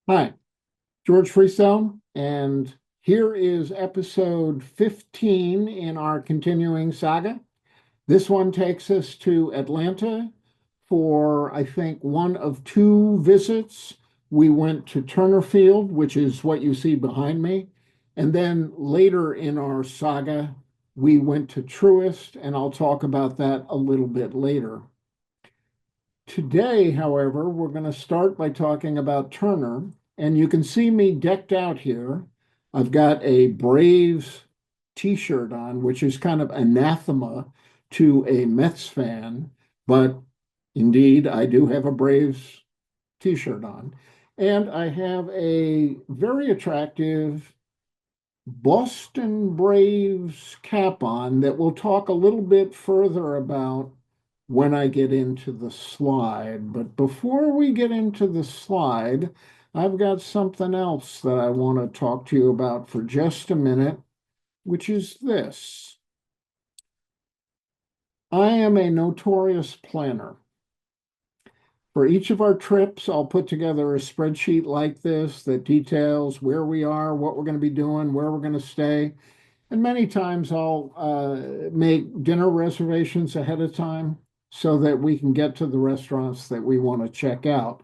Hi, George Freestone, and here is episode 15 in our continuing saga. This one takes us to Atlanta for, I think, one of two visits. We went to Turner Field, which is what you see behind me. And then later in our saga, we went to Truist, and I'll talk about that a little bit later. Today, however, we're going to start by talking about Turner, and you can see me decked out here. I've got a Braves t-shirt on, which is kind of anathema to a Mets fan, but indeed, I do have a Braves t-shirt on. And I have a very attractive Boston Braves cap on that we'll talk a little bit further about when I get into the slide. But before we get into the slide, I've got something else that I want to talk to you about for just a minute, which is this. I am a notorious planner. For each of our trips, I'll put together a spreadsheet like this that details where we are, what we're going to be doing, where we're going to stay. And many times I'll make dinner reservations ahead of time so that we can get to the restaurants that we want to check out.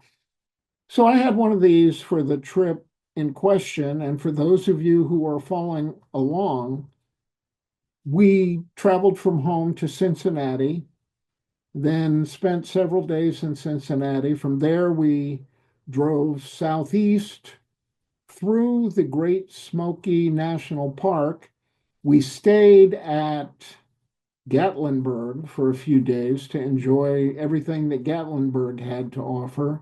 So I had one of these for the trip in question. And for those of you who are following along, we traveled from home to Cincinnati, then spent several days in Cincinnati. From there, we drove southeast through the Great Smoky National Park. We stayed at Gatlinburg for a few days to enjoy everything that Gatlinburg had to offer.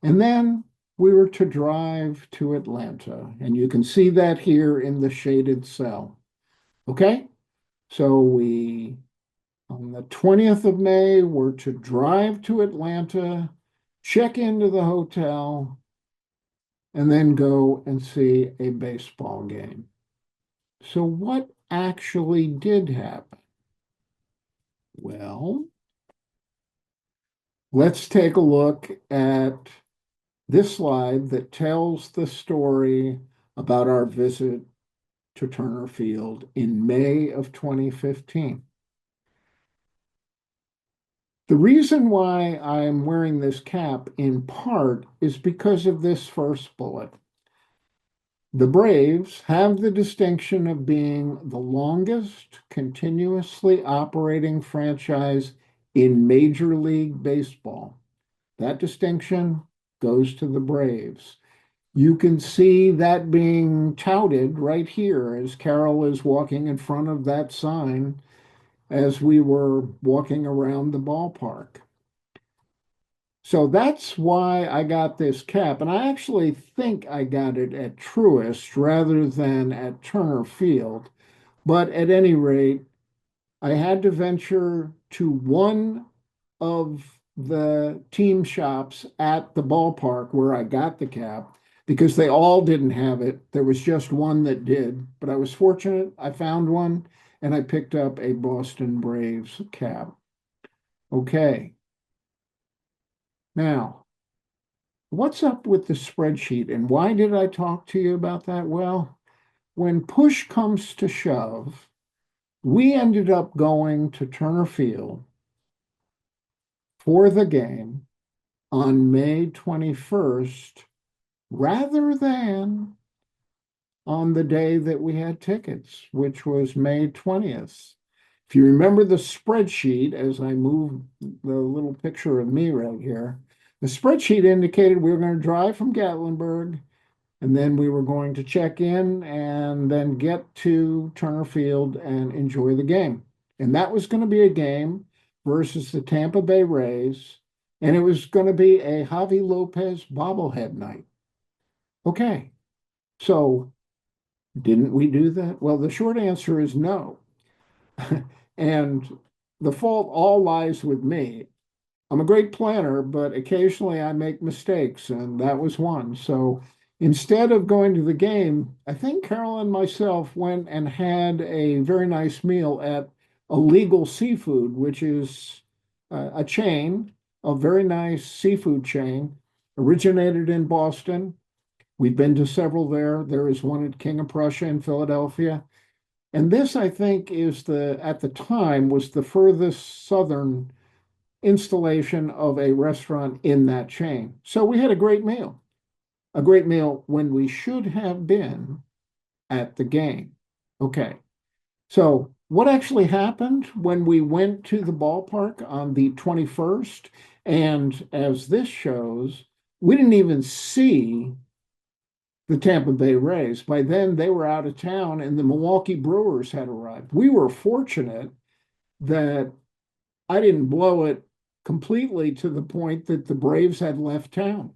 And then we were to drive to Atlanta. And you can see that here in the shaded cell. Okay? So on the 20th of May, we're to drive to Atlanta, check into the hotel, and then go and see a baseball game. So, what actually did happen? Well, let's take a look at this slide that tells the story about our visit to Turner Field in May of 2015. The reason why I'm wearing this cap in part is because of this first bullet. The Braves have the distinction of being the longest continuously operating franchise in Major League Baseball. That distinction goes to the Braves. You can see that being touted right here as Carol is walking in front of that sign as we were walking around the ballpark. So that's why I got this cap. And I actually think I got it at Truist rather than at Turner Field. But at any rate, I had to venture to one of the team shops at the ballpark where I got the cap because they all didn't have it. There was just one that did. But I was fortunate. I found one and I picked up a Boston Braves cap. Okay. Now, what's up with the spreadsheet and why did I talk to you about that? Well, when push comes to shove, we ended up going to Turner Field for the game on May 21st rather than on the day that we had tickets, which was May 20th. If you remember the spreadsheet, as I move the little picture of me right here, the spreadsheet indicated we were going to drive from Gatlinburg and then we were going to check in and then get to Turner Field and enjoy the game. And that was going to be a game versus the Tampa Bay Rays. And it was going to be a Javi Lopez bobblehead night. Okay, so didn't we do that? Well, the short answer is no. And the fault all lies with me. I'm a great planner, but occasionally I make mistakes, and that was one. So instead of going to the game, I think Carol and myself went and had a very nice meal at Illegal Seafood, which is a chain, a very nice seafood chain, originated in Boston. We've been to several there. There is one at King of Prussia in Philadelphia. And this, I think, at the time, was the furthest southern installation of a restaurant in that chain. So we had a great meal when we should have been at the game. Okay. So what actually happened when we went to the ballpark on the 21st? And as this shows, we didn't even see the Tampa Bay Rays. By then, they were out of town and the Milwaukee Brewers had arrived. We were fortunate that I didn't blow it completely to the point that the Braves had left town.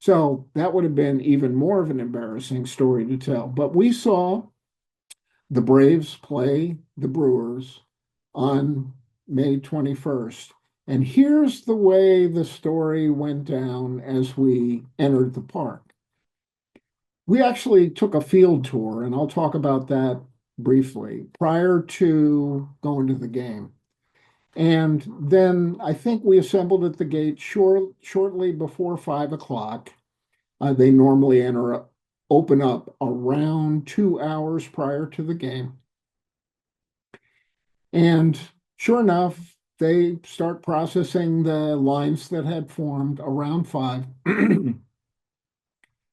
So that would have been even more of an embarrassing story to tell. But we saw the Braves play the Brewers on May 21st. And here's the way the story went down as we entered the park. We actually took a field tour, and I'll talk about that briefly prior to going to the game. And then I think we assembled at the gate shortly before 5 o'clock. They normally open up around 2 hours prior to the game. And sure enough, they start processing the lines that had formed around 5.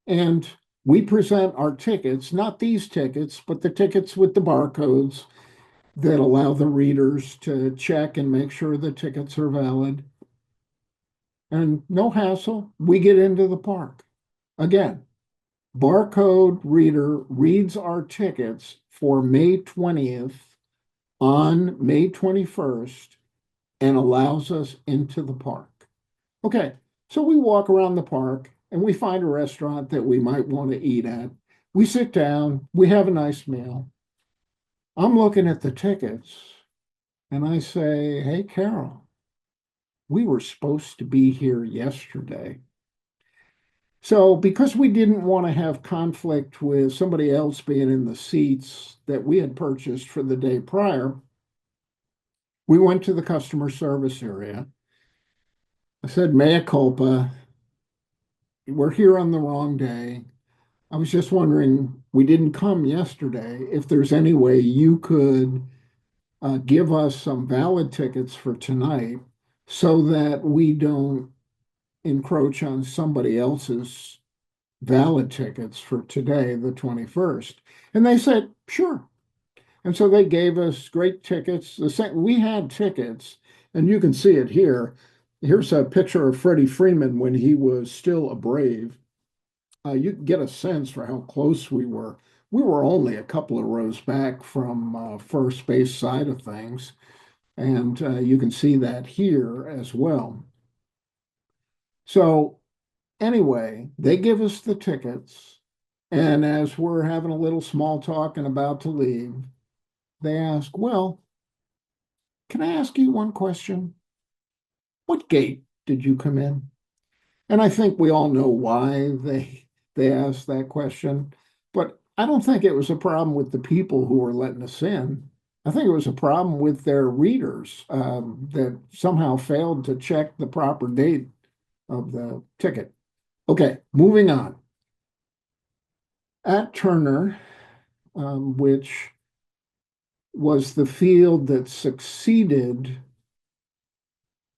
And we present our tickets, not these tickets, but the tickets with the barcodes that allow the readers to check and make sure the tickets are valid. And no hassle, we get into the park. Again, barcode reader reads our tickets for May 20th on May 21st and allows us into the park. Okay, so we walk around the park and we find a restaurant that we might want to eat at. We sit down, we have a nice meal. I'm looking at the tickets and I say, "Hey, Carol, we were supposed to be here yesterday." So, because we didn't want to have conflict with somebody else being in the seats that we had purchased for the day prior, we went to the customer service area. I said, "Mea culpa, we're here on the wrong day. I was just wondering, we didn't come yesterday. If there's any way you could give us some valid tickets for tonight so that we don't encroach on somebody else's valid tickets for today, the 21st." And they said, "Sure." And so they gave us great tickets. We had tickets, and you can see it here. Here's a picture of Freddie Freeman when he was still a Brave. You can get a sense for how close we were. We were only a couple of rows back from first base side of things, and you can see that here as well. So anyway, they give us the tickets, and as we're having a little small talk and about to leave, they ask, "Well, can I ask you one question? What gate did you come in?" And I think we all know why they asked that question, but I don't think it was a problem with the people who were letting us in. I think it was a problem with their readers that somehow failed to check the proper date of the ticket. Okay, moving on. At Turner, which was the field that succeeded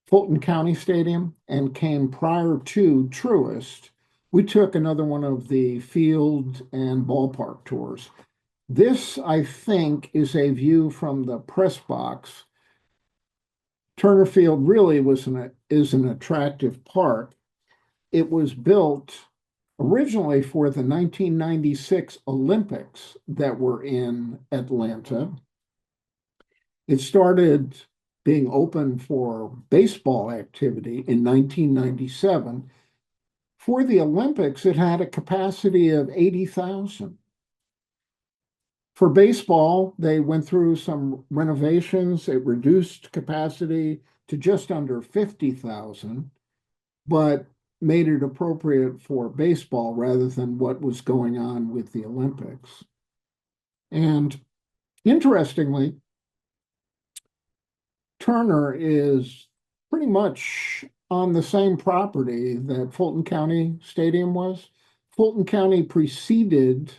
Fulton County Stadium and came prior to Truist, we took another one of the field and ballpark tours. This, I think, is a view from the press box. Turner Field really is an attractive park. It was built originally for the 1996 Olympics that were in Atlanta. It started being open for baseball activity in 1997. For the Olympics, it had a capacity of 80,000. For baseball, they went through some renovations. It reduced capacity to just under 50,000, but made it appropriate for baseball rather than what was going on with the Olympics. And interestingly, Turner is pretty much on the same property that Fulton County Stadium was. Fulton County preceded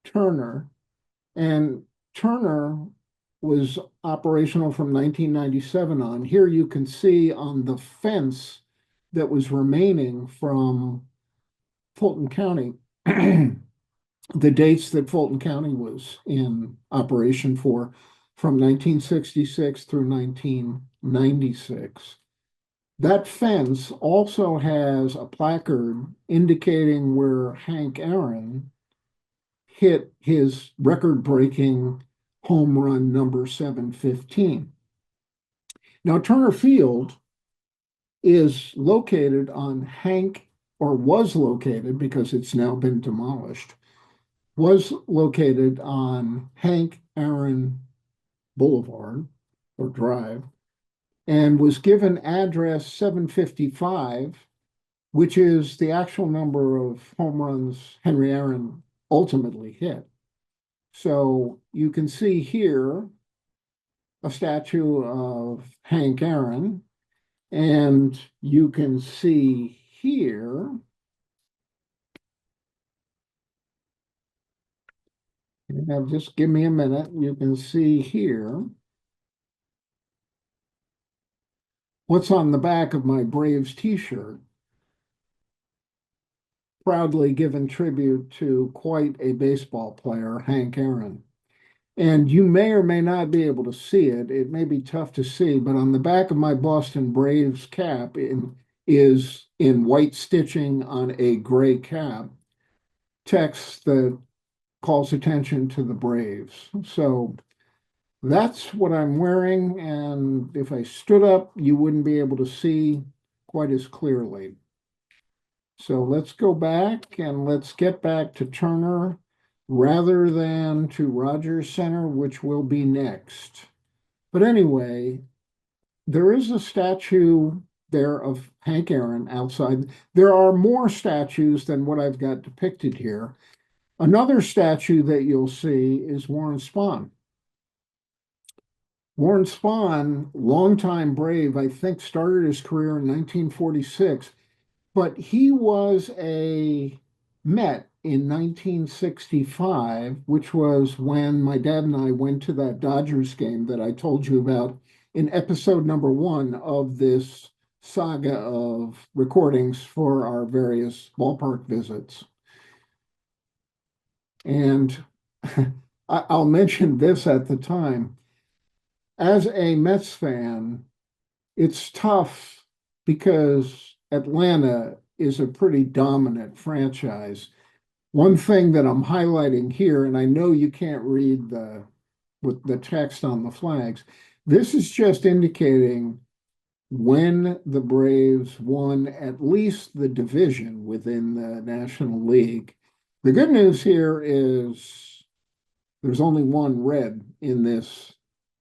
Turner, and Turner was operational from 1997 on. Here you can see on the fence that was remaining from Fulton County, the dates that Fulton County was in operation for from 1966 through 1996. That fence also has a placard indicating where Hank Aaron hit his record-breaking home run number 715. Now, Turner Field is located on Hank, or was located because it's now been demolished, was located on Hank Aaron Boulevard or Drive, and was given address 755, which is the actual number of home runs Henry Aaron ultimately hit. So you can see here a statue of Hank Aaron, and you can see here, now just give me a minute, you can see here what's on the back of my Braves t-shirt, proudly giving tribute to quite a baseball player, Hank Aaron. And you may or may not be able to see it. It may be tough to see, but on the back of my Boston Braves cap is in white stitching on a gray cap, text that calls attention to the Braves. So that's what I'm wearing. And if I stood up, you wouldn't be able to see quite as clearly. So let's go back and let's get back to Turner rather than to Rogers Center, which will be next. But anyway, there is a statue there of Hank Aaron outside. There are more statues than what I've got depicted here. Another statue that you'll see is Warren Spahn. Warren Spahn, longtime Brave, I think started his career in 1946, but he was a Met in 1965, which was when my dad and I went to that Dodgers game that I told you about in episode number 1 of this saga of recordings for our various ballpark visits. And I'll mention this at the time. As a Mets fan, it's tough because Atlanta is a pretty dominant franchise. One thing that I'm highlighting here, and I know you can't read with the text on the flags, this is just indicating when the Braves won at least the division within the National League. The good news here is there's only one red in this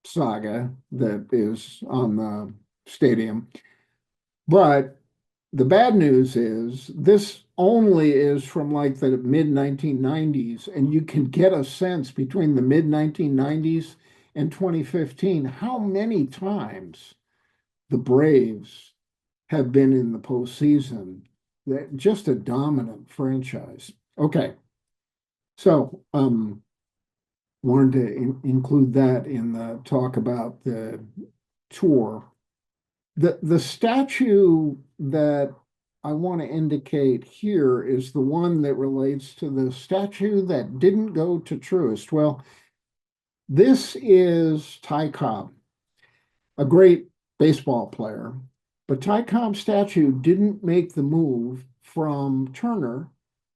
saga that is on the stadium. But the bad news is this only is from like the mid 1990s, and you can get a sense between the mid 1990s and 2015 how many times the Braves have been in the postseason. That just a dominant franchise. Okay, so wanted to include that in the talk about the tour. The statue that I want to indicate here is the one that relates to the statue that didn't go to Truist. Well, this is Ty Cobb, a great baseball player, but Ty Cobb's statue didn't make the move from Turner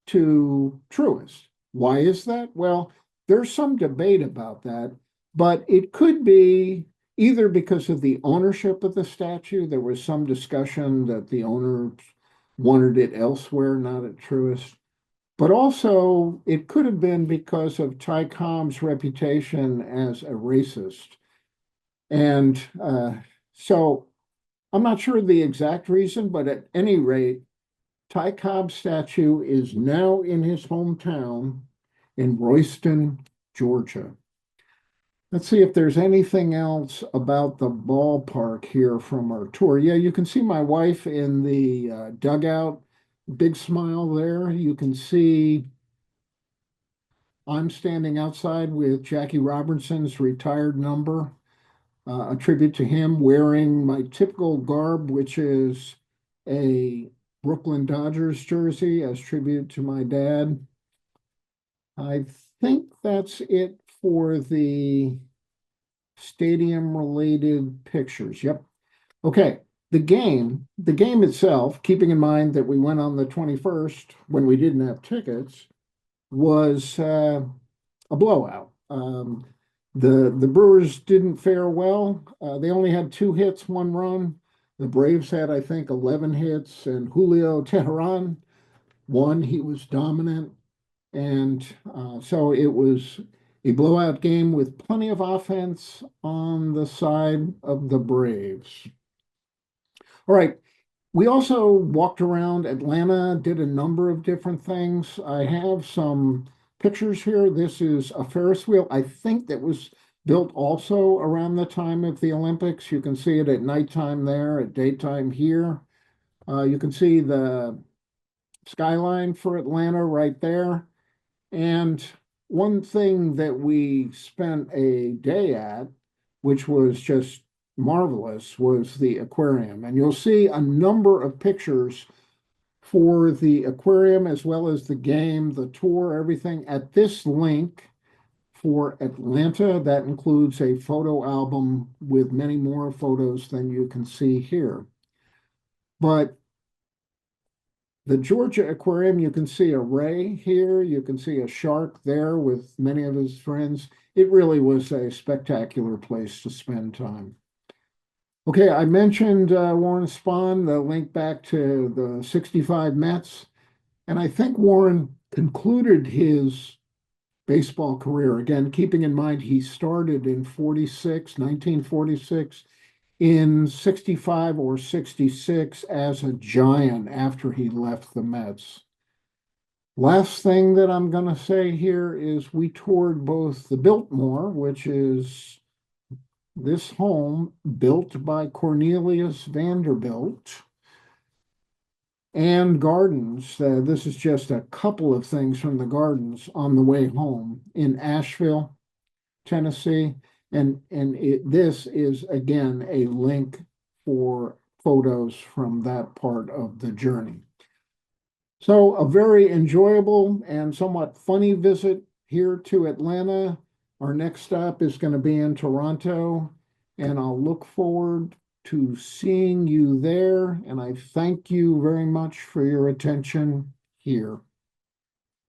to Truist. Why is that? Well, there's some debate about that, but it could be either because of the ownership of the statue. There was some discussion that the owners wanted it elsewhere, not at Truist. But also, it could have been because of Ty Cobb's reputation as a racist. And so I'm not sure the exact reason, but at any rate, Ty Cobb's statue is now in his hometown in Royston, Georgia. Let's see if there's anything else about the ballpark here from our tour. Yeah, you can see my wife in the dugout. Big smile there. You can see I'm standing outside with Jackie Robinson's retired number, a tribute to him, wearing my typical garb, which is a Brooklyn Dodgers jersey as tribute to my dad. I think that's it for the stadium related pictures. Yep. Okay. The game itself, keeping in mind that we went on the 21st when we didn't have tickets, was a blowout. The Brewers didn't fare well. They only had 2 hits, 1 run. The Braves had, I think, 11 hits, and Julio Teheran won. He was dominant. And so it was a blowout game with plenty of offense on the side of the Braves. All right. We also walked around Atlanta, did a number of different things. I have some pictures here. This is a Ferris wheel. I think that was built also around the time of the Olympics. You can see it at nighttime there, at daytime here. You can see the skyline for Atlanta right there. And one thing that we spent a day at, which was just marvelous, was the aquarium. And you'll see a number of pictures for the aquarium as well as the game, the tour, everything at this link for Atlanta. That includes a photo album with many more photos than you can see here. But the Georgia Aquarium, you can see a ray here. You can see a shark there with many of his friends. It really was a spectacular place to spend time. Okay, I mentioned Warren Spahn, the link back to the 65 Mets. And I think Warren concluded his baseball career, again, keeping in mind he started in 1946, in 65 or 66 as a Giant after he left the Mets. Last thing that I'm going to say here is we toured both the Biltmore, which is this home built by Cornelius Vanderbilt, and gardens. This is just a couple of things from the gardens on the way home in Asheville, Tennessee. This is again a link for photos from that part of the journey. So a very enjoyable and somewhat funny visit here to Atlanta. Our next stop is going to be in Toronto, and I'll look forward to seeing you there. And I thank you very much for your attention here.